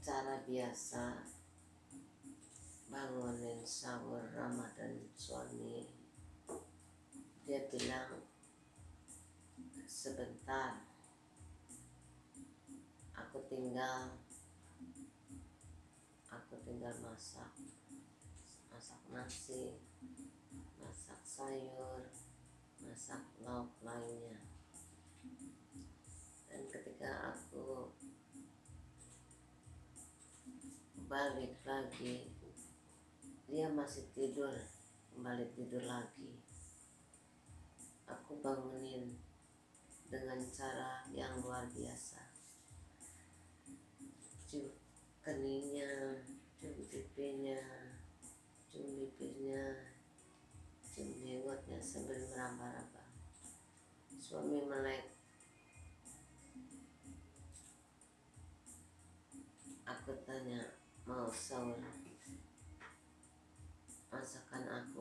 cara biasa bangunin sahur Ramadan suami. Dia bilang sebentar, aku tinggal masak nasi, masak sayur, masak lauk lainnya. Dan ketika aku balik lagi, dia masih tidur, kembali tidur lagi. Aku bangunin dengan cara yang luar biasa. Cium keningnya, cium pipinya, cium bibirnya, cium jenggotnya sambil meraba-raba. Suami melek. Aku tanya, mau sahur? Masakan aku